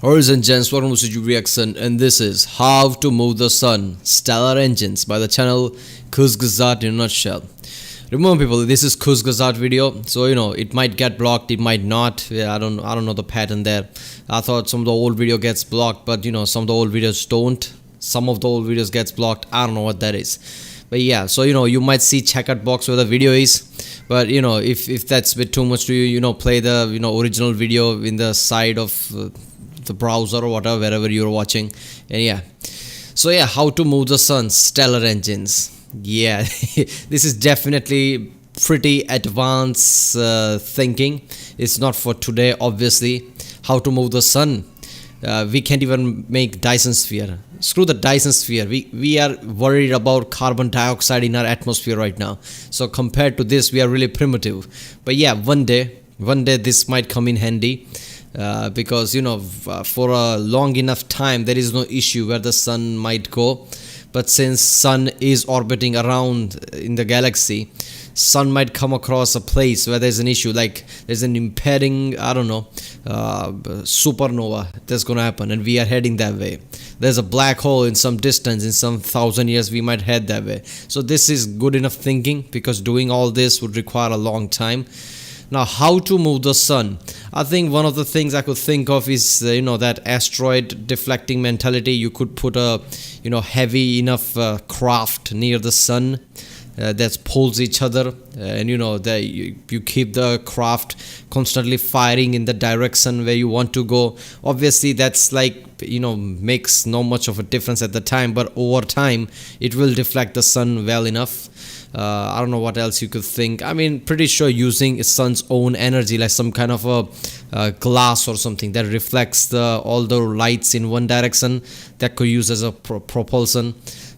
Ladies and gents, welcome to CG Reaction, and this is How to Move the Sun, Stellar Engines by the channel Kurzgesagt in a nutshell. Remember people, this is Kurzgesagt video, so it might get blocked, it might not. I don't know the pattern there. I thought some of the old video gets blocked, but some of the old videos don't. Some of the old videos gets blocked. I don't know what that is. But yeah, so you might see checkered box where the video is, but if that's a bit too much to you, play the original video in the side of the browser or whatever, wherever you're watching. And yeah, so yeah, how to move the sun, stellar engines. Yeah, this is definitely pretty advanced thinking. It's not for today, obviously. How to move the sun. We can't even make Dyson sphere. Screw the Dyson sphere. We are worried about carbon dioxide in our atmosphere right now. So compared to this, we are really primitive. But yeah, one day this might come in handy. Because for a long enough time there is no issue where the sun might go, but since sun is orbiting around in the galaxy, sun might come across a place where there's an issue, like there's an impending supernova that's gonna happen, and we are heading that way. There's a black hole in some distance, in some 1,000 years we might head that way. So this is good enough thinking, because doing all this would require a long time. Now, how to move the sun? I think one of the things I could think of is that asteroid deflecting mentality. You could put a heavy enough craft near the sun that pulls each other, and that you keep the craft constantly firing in the direction where you want to go. Obviously that's like makes not much of a difference at the time, but over time it will deflect the sun well enough. I don't know what else you could think. I mean, pretty sure using sun's own energy, like some kind of a glass or something that reflects all the lights in one direction, that could use as a propulsion.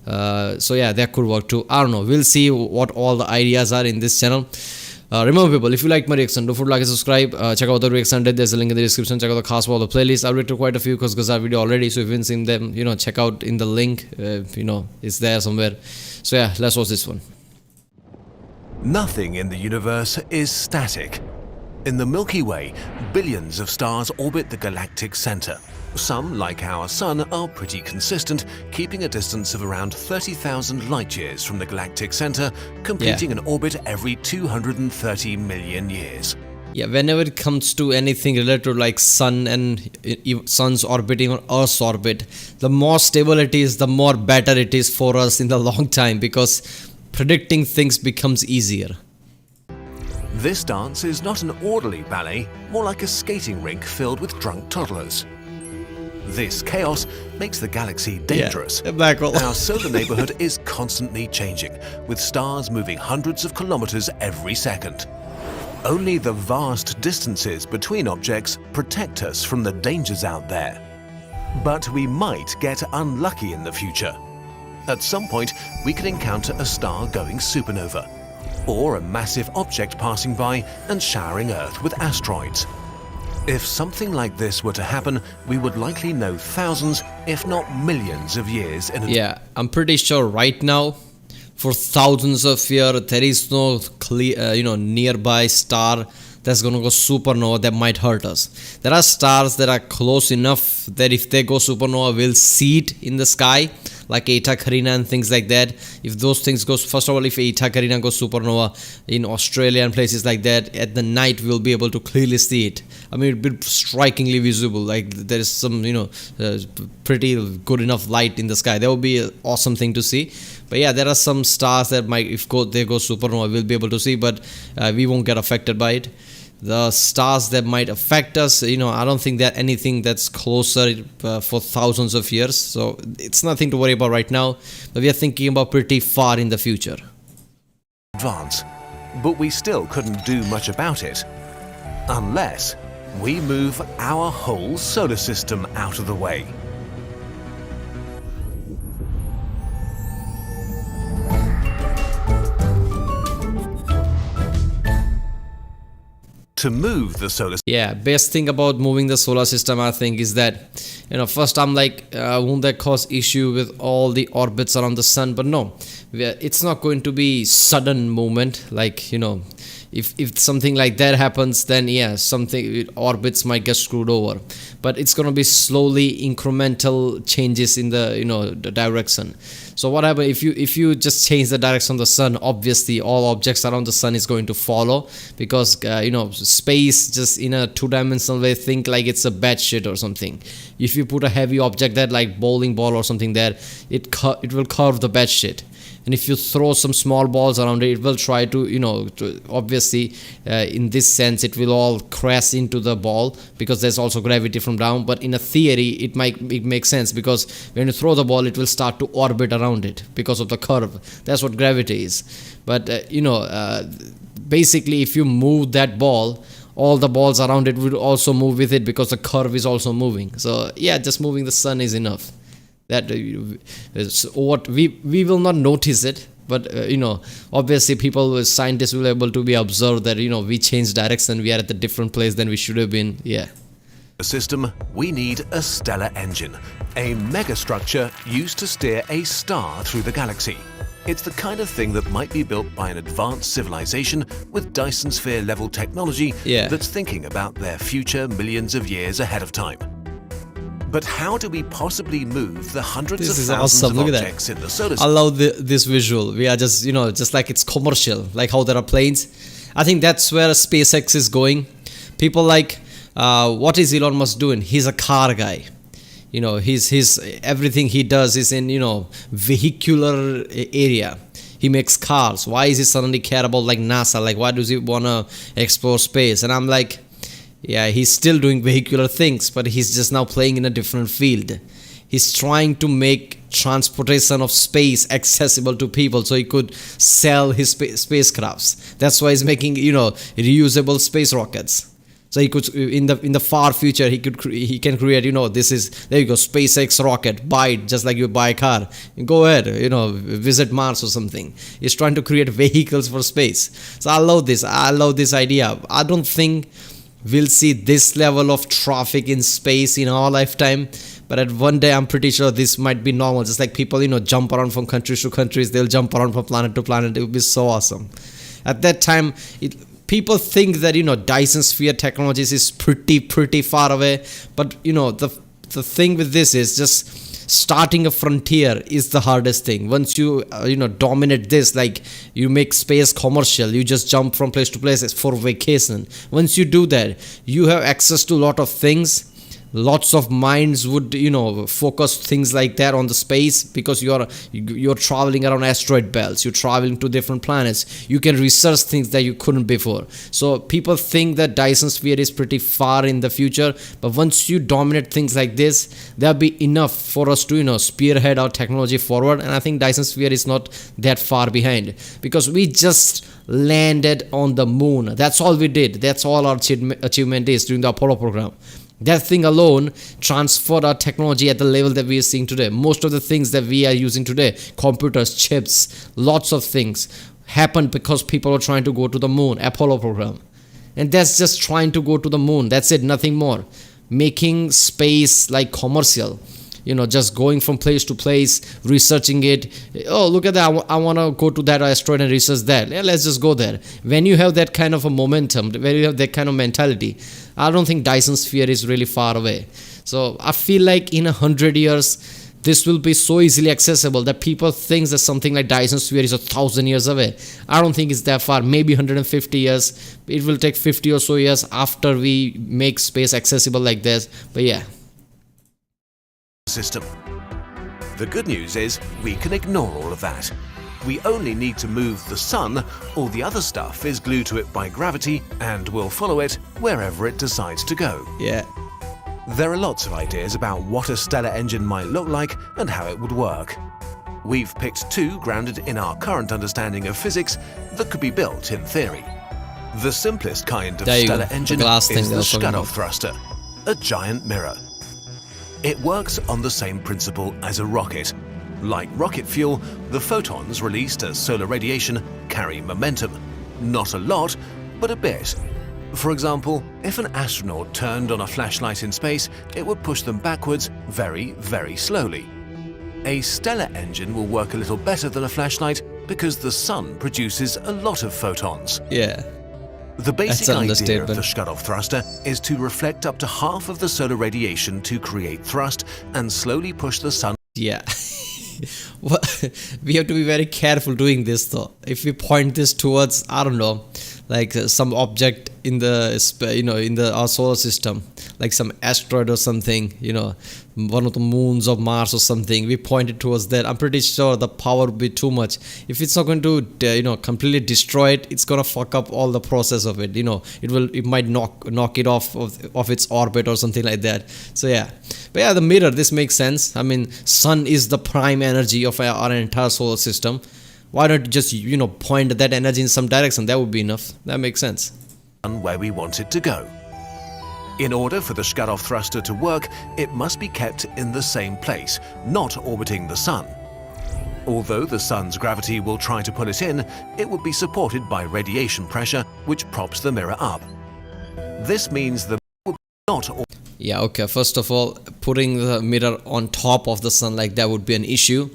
So yeah, that could work too. I don't know, we'll see what all the ideas are in this channel. Remember people, if you like my reaction, don't forget to like and subscribe. Check out the reaction, there's a link in the description. Check out the cast for all the playlists. I've written quite a few Kurzgesagt video already, so if you haven't seen them, check out in the link. It's there somewhere. So yeah, let's watch this one. Nothing in the universe is static. In the Milky Way, billions of stars orbit the galactic center. Some, like our Sun, are pretty consistent, keeping a distance of around 30,000 light-years from the galactic center, completing an orbit every 230 million years. Yeah, whenever it comes to anything related to like sun and sun's orbiting on Earth's orbit, the more stable it is, the more better it is for us in the long time, because predicting things becomes easier. This dance is not an orderly ballet, more like a skating rink filled with drunk toddlers. This chaos makes the galaxy dangerous. Yeah, a black hole. Our solar neighborhood is constantly changing, with stars moving hundreds of kilometers every second. Only the vast distances between objects protect us from the dangers out there. But we might get unlucky in the future. At some point, we could encounter a star going supernova, or a massive object passing by and showering Earth with asteroids. If something like this were to happen, we would likely know thousands, if not millions of years in advance. Yeah, I'm pretty sure right now, for thousands of years, there is no clear, nearby star that's gonna go supernova that might hurt us. There are stars that are close enough that if they go supernova, we'll see it in the sky, like Eta Carina and things like that. If those things go, first of all, if Eta Carina goes supernova in Australia and places like that, at the night we'll be able to clearly see it. I mean, it'll be strikingly visible, like there is some pretty good enough light in the sky. That would be an awesome thing to see. But yeah, there are some stars that might, if they go supernova, we'll be able to see, but we won't get affected by it. The stars that might affect us, I don't think that anything that's closer for thousands of years. So it's nothing to worry about right now, but we are thinking about pretty far in the future. But we still couldn't do much about it, unless we move our whole solar system out of the way. To move the solar system. Yeah, best thing about moving the solar system, I think, is that first I'm like, won't that cause issue with all the orbits around the sun? But no, it's not going to be sudden movement, like if something like that happens, then yeah, something orbits might get screwed over. But it's gonna be slowly incremental changes in the the direction. So what happens if you just change the direction of the sun? Obviously, all objects around the sun is going to follow, because space just in a two-dimensional way, think like it's a bad shit or something. If you put a heavy object there, like bowling ball or something there, it will curve the bad shit. And if you throw some small balls around it, it will try to obviously in this sense it will all crash into the ball, because there's also gravity from down. But in a theory it makes sense, because when you throw the ball it will start to orbit around it because of the curve. That's what gravity is. But basically if you move that ball, all the balls around it will also move with it, because the curve is also moving. So yeah, just moving the sun is enough. That what we will not notice it, but obviously scientists will be able to be observed that we change direction, we are at a different place than we should have been. Yeah. The system, we need a stellar engine, a megastructure used to steer a star through the galaxy. It's the kind of thing that might be built by an advanced civilization with Dyson sphere level technology that's thinking about their future millions of years ahead of time. But how do we possibly move the hundreds of thousands of objects in the solar system? I love this visual. We are just, just like it's commercial, like how there are planes. I think that's where SpaceX is going. People like, what is Elon Musk doing? He's a car guy. His everything he does is in, vehicular area. He makes cars. Why is he suddenly care about like NASA? Like, why does he want to explore space? And I'm like, yeah, he's still doing vehicular things, but he's just now playing in a different field. He's trying to make transportation of space accessible to people, so he could sell his spacecrafts. That's why he's making reusable space rockets. So he could, in the far future, he can create there you go, SpaceX rocket, buy it just like you buy a car. Go ahead, visit Mars or something. He's trying to create vehicles for space. So I love this idea. I don't think we'll see this level of traffic in space in our lifetime, but at one day I'm pretty sure this might be normal. Just like people jump around from countries to countries, they'll jump around from planet to planet. It would be so awesome. At that time people think that Dyson sphere technologies is pretty far away, but the thing with this is just starting a frontier is the hardest thing. Once you dominate this, like you make space commercial, you just jump from place to place for vacation. Once you do that, you have access to a lot of things. Lots of minds would focus things like that on the space, because you're traveling around asteroid belts, you're traveling to different planets, you can research things that you couldn't before. So people think that Dyson sphere is pretty far in the future, but once you dominate things like this, there'll be enough for us to spearhead our technology forward. And I think Dyson sphere is not that far behind, because we just landed on the moon. That's all we did. That's all our achievement is during the Apollo program. That thing alone transferred our technology at the level that we are seeing today. Most of the things that we are using today, computers, chips, lots of things, happened because people were trying to go to the moon, Apollo program. And that's just trying to go to the moon. That's it, nothing more. Making space like commercial. Just going from place to place, researching it. Oh, look at that. I want to go to that asteroid and research that. Yeah, let's just go there. When you have that kind of a momentum, when you have that kind of mentality, I don't think Dyson sphere is really far away. So I feel like in 100 years, this will be so easily accessible that people think that something like Dyson sphere is 1,000 years away. I don't think it's that far. Maybe 150 years. It will take 50 or so years after we make space accessible like this. But yeah. System. The good news is we can ignore all of that. We only need to move the sun. All the other stuff is glued to it by gravity and will follow it wherever it decides to go. Yeah. There are lots of ideas about what a stellar engine might look like and how it would work. We've picked two grounded in our current understanding of physics that could be built in theory. The simplest kind of stellar engine is the Scudder thruster, a giant mirror. It works on the same principle as a rocket. Like rocket fuel, the photons released as solar radiation carry momentum. Not a lot, but a bit. For example, if an astronaut turned on a flashlight in space, it would push them backwards very, very slowly. A stellar engine will work a little better than a flashlight because the sun produces a lot of photons. Yeah. The basic That's an idea of understatement. the shut-off thruster is to reflect up to half of the solar radiation to create thrust and slowly push the sun. Yeah. We have to be very careful doing this though. If we point this towards, I don't know, like some object in the in our solar system, like some asteroid or something, one of the moons of Mars or something, we point it towards that, I'm pretty sure the power will be too much. If it's not going to completely destroy it, it's gonna fuck up all the process of it. It might knock it off its orbit or something like that. So yeah, but yeah, the mirror, this makes sense. I mean, sun is the prime energy of our entire solar system. Why don't you just point that energy in some direction? That would be enough. That makes sense. Where we want it to go. In order for the shut-off thruster to work, it must be kept in the same place, not orbiting the sun. Although the sun's gravity will try to pull it in, it would be supported by radiation pressure, which props the mirror up. This means the mirror will not. Yeah, okay. First of all, putting the mirror on top of the sun like that would be an issue,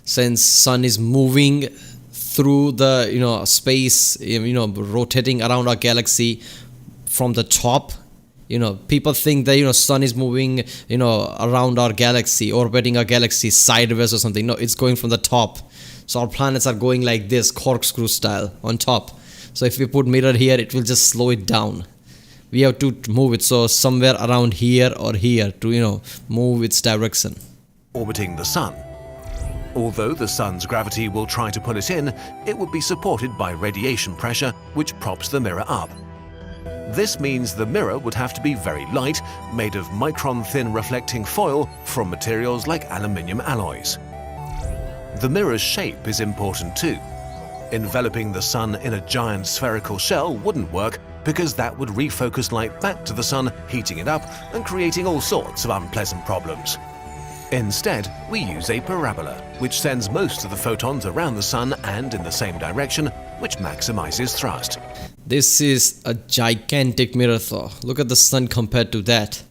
since sun is moving through the space, rotating around our galaxy from the top. People think that sun is moving around our galaxy, orbiting our galaxy sideways or something. No, it's going from the top. So our planets are going like this, corkscrew style, on top. So if we put mirror here, it will just slow it down. We have to move it so somewhere around here or here to move its direction. Orbiting the sun. Although the sun's gravity will try to pull it in, it would be supported by radiation pressure, which props the mirror up. This means the mirror would have to be very light, made of micron-thin reflecting foil from materials like aluminium alloys. The mirror's shape is important too. Enveloping the sun in a giant spherical shell wouldn't work because that would refocus light back to the sun, heating it up and creating all sorts of unpleasant problems. Instead, we use a parabola, which sends most of the photons around the sun and in the same direction, which maximizes thrust. This is a gigantic mirror though. Look at the sun compared to that.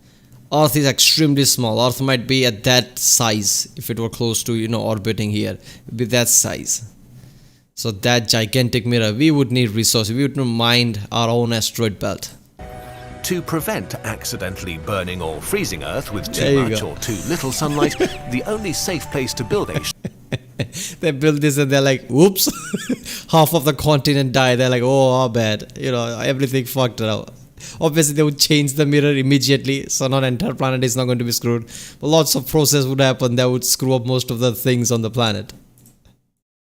Earth is extremely small. Earth might be at that size if it were close to orbiting here. It would be that size. So that gigantic mirror, we would need resources. We would mind our own asteroid belt. To prevent accidentally burning or freezing Earth with too much or too little sunlight, the only safe place to build a they build this and they're like, whoops, half of the continent died. They're like, oh, how bad, everything fucked up. Obviously they would change the mirror immediately, so not entire planet is not going to be screwed, but lots of process would happen that would screw up most of the things on the planet.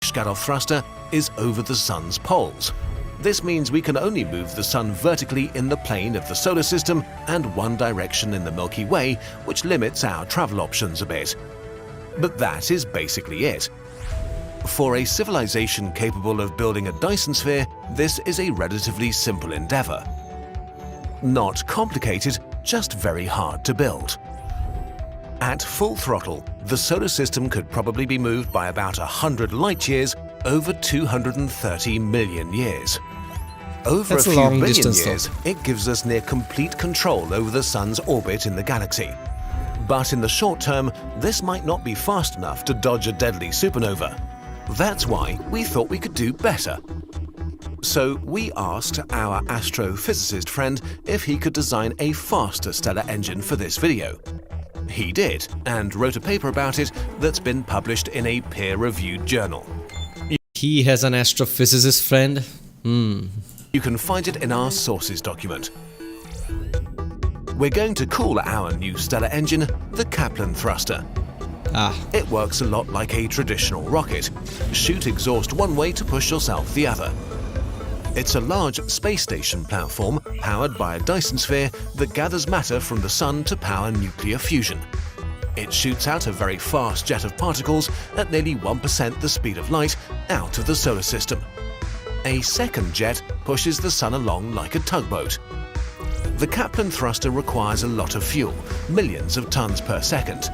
Shut-off thruster is over the sun's poles. This means we can only move the sun vertically in the plane of the solar system and one direction in the Milky Way, which limits our travel options a bit. But that is basically it. For a civilization capable of building a Dyson sphere, this is a relatively simple endeavor. Not complicated, just very hard to build. At full throttle, the solar system could probably be moved by about 100 light years over 230 million years. Over That's a a few long billion distance, years, it gives us near complete control over the sun's orbit in the galaxy. But in the short term, this might not be fast enough to dodge a deadly supernova. That's why we thought we could do better. So we asked our astrophysicist friend if he could design a faster stellar engine for this video. He did, and wrote a paper about it that's been published in a peer-reviewed journal. He has an astrophysicist friend? You can find it in our sources document. We're going to call our new stellar engine the Kaplan thruster. It works a lot like a traditional rocket. Shoot exhaust one way to push yourself the other. It's a large space station platform powered by a Dyson sphere that gathers matter from the sun to power nuclear fusion. It shoots out a very fast jet of particles at nearly 1% the speed of light out of the solar system. A second jet pushes the sun along like a tugboat. The Kaplan thruster requires a lot of fuel, millions of tons per second.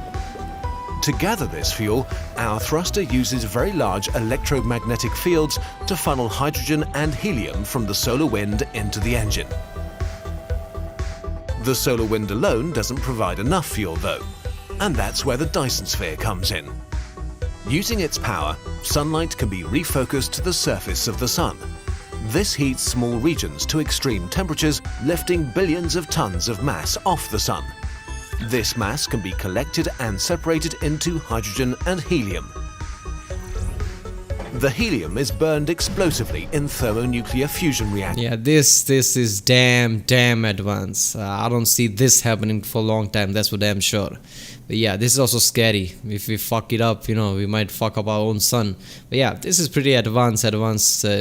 To gather this fuel, our thruster uses very large electromagnetic fields to funnel hydrogen and helium from the solar wind into the engine. The solar wind alone doesn't provide enough fuel though, and that's where the Dyson sphere comes in. Using its power, sunlight can be refocused to the surface of the sun. This heats small regions to extreme temperatures, lifting billions of tons of mass off the Sun. This mass can be collected and separated into hydrogen and helium. The helium is burned explosively in thermonuclear fusion reactors. Yeah, this is damn advanced. I don't see this happening for a long time, that's for damn sure. But yeah, this is also scary. If we fuck it up, we might fuck up our own sun. But yeah, this is pretty advanced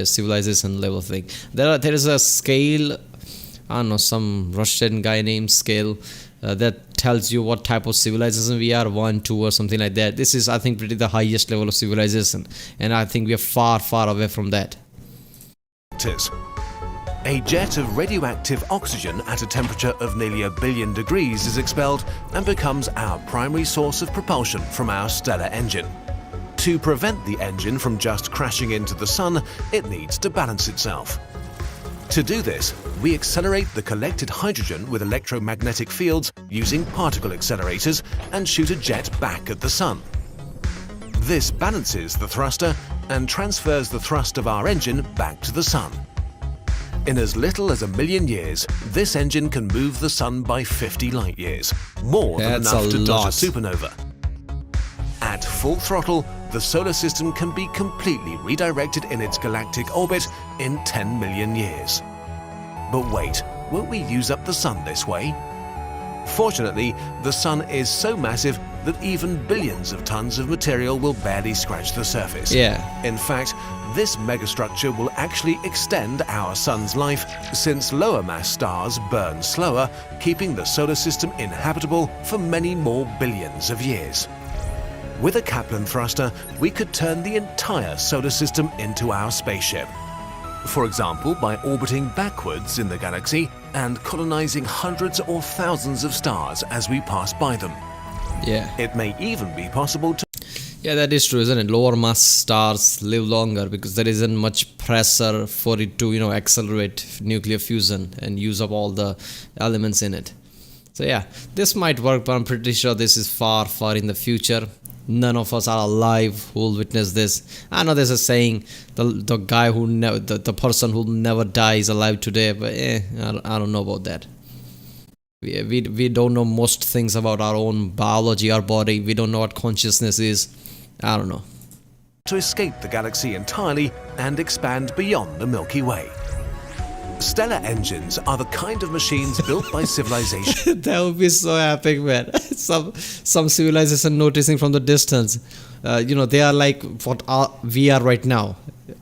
civilization level thing. There is a scale, I don't know, some Russian guy named Scale, that tells you what type of civilization we are, 1, 2 or something like that. This is, I think, pretty the highest level of civilization, and I think we are far away from that. A jet of radioactive oxygen at a temperature of nearly 1 billion degrees is expelled and becomes our primary source of propulsion from our stellar engine. To prevent the engine from just crashing into the Sun, it needs to balance itself. To do this, we accelerate the collected hydrogen with electromagnetic fields using particle accelerators and shoot a jet back at the Sun. This balances the thruster and transfers the thrust of our engine back to the Sun. In as little as 1 million years, this engine can move the Sun by 50 light years, more than enough to dodge a supernova. At full throttle, the solar system can be completely redirected in its galactic orbit in 10 million years. But wait, won't we use up the Sun this way? Fortunately, the Sun is so massive that even billions of tons of material will barely scratch the surface. Yeah. In fact, this megastructure will actually extend our Sun's life, since lower mass stars burn slower, keeping the solar system inhabitable for many more billions of years. With a Kaplan thruster, we could turn the entire solar system into our spaceship. For example, by orbiting backwards in the galaxy and colonizing hundreds or thousands of stars as we pass by them. Yeah. It may even be possible to... Yeah, that is true, isn't it? Lower mass stars live longer because there isn't much pressure for it to, accelerate nuclear fusion and use up all the elements in it. So yeah, this might work, but I'm pretty sure this is far in the future. None of us are alive who will witness this. I know there's a saying, the guy who the person who never dies alive today, but I don't know about that. We don't know most things about our own biology, our body. We don't know what consciousness is. I don't know. To escape the galaxy entirely and expand beyond the Milky Way. Stellar engines are the kind of machines built by civilization. That would be so epic, man. some civilization noticing from the distance. They are like what we are right now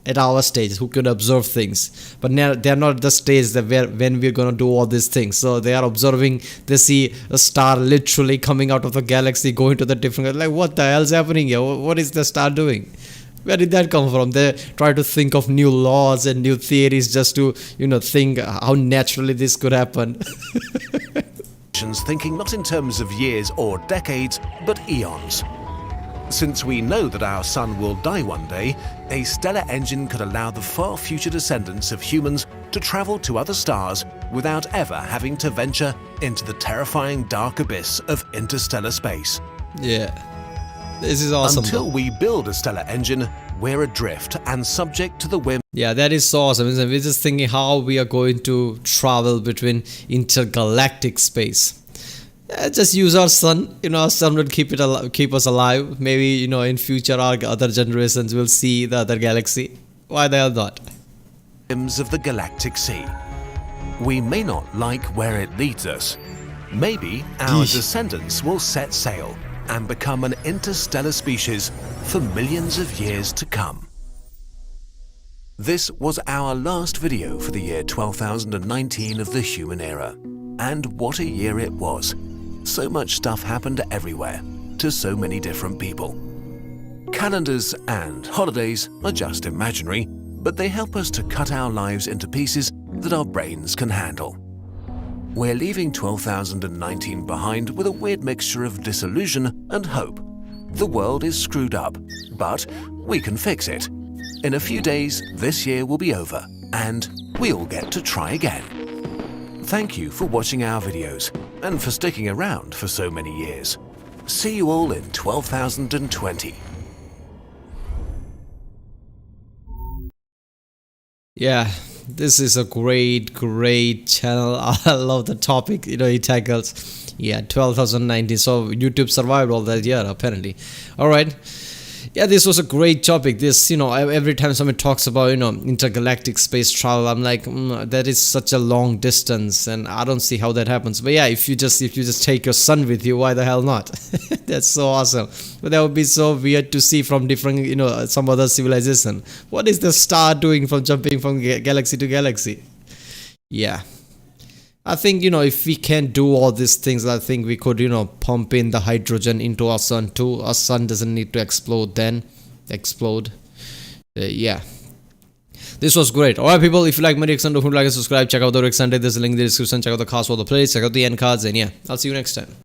at our stage, who can observe things. But now they are not the stage that when we're gonna do all these things. So they are observing. They see a star literally coming out of the galaxy, going to the different. Like, what the hell's happening here? What is the star doing? Where did that come from? They try to think of new laws and new theories just to, think how naturally this could happen. Thinking not in terms of years or decades, but eons. Since we know that our Sun will die one day, a stellar engine could allow the far future descendants of humans to travel to other stars without ever having to venture into the terrifying dark abyss of interstellar space. Yeah. This is awesome. Until we build a stellar engine, we're adrift and subject to the whim. Yeah, that is so awesome. We're just thinking how we are going to travel between intergalactic space. Just use our sun. Our sun will keep us alive. Maybe in future our other generations will see the other galaxy. Why the hell not? Whims of the galactic sea. We may not like where it leads us. Maybe our descendants will set sail and become an interstellar species for millions of years to come. This was our last video for the year 12,019 of the human era. And what a year it was. So much stuff happened everywhere, to so many different people. Calendars and holidays are just imaginary, but they help us to cut our lives into pieces that our brains can handle. We're leaving 12,019 behind with a weird mixture of disillusion and hope. The world is screwed up, but we can fix it. In a few days, this year will be over, and we'll get to try again. Thank you for watching our videos, and for sticking around for so many years. See you all in 12,020. Yeah, This is a great channel. I love the topic, he tackles. Yeah, 12,019. So YouTube survived all that year, apparently. All right. Yeah, this was a great topic. This, every time someone talks about, intergalactic space travel, I'm like, that is such a long distance, and I don't see how that happens. But yeah, if you just take your son with you, why the hell not? That's so awesome. But that would be so weird to see from different, some other civilization. What is the star doing from jumping from galaxy to galaxy? Yeah. I think, if we can do all these things, I think we could, pump in the hydrogen into our sun too. Our sun doesn't need to explode. Yeah. This was great. Alright, people, if you like my reaction, don't forget to like and subscribe. Check out the reaction. There's a link in the description. Check out the cards for the playlist. Check out the end cards. And yeah, I'll see you next time.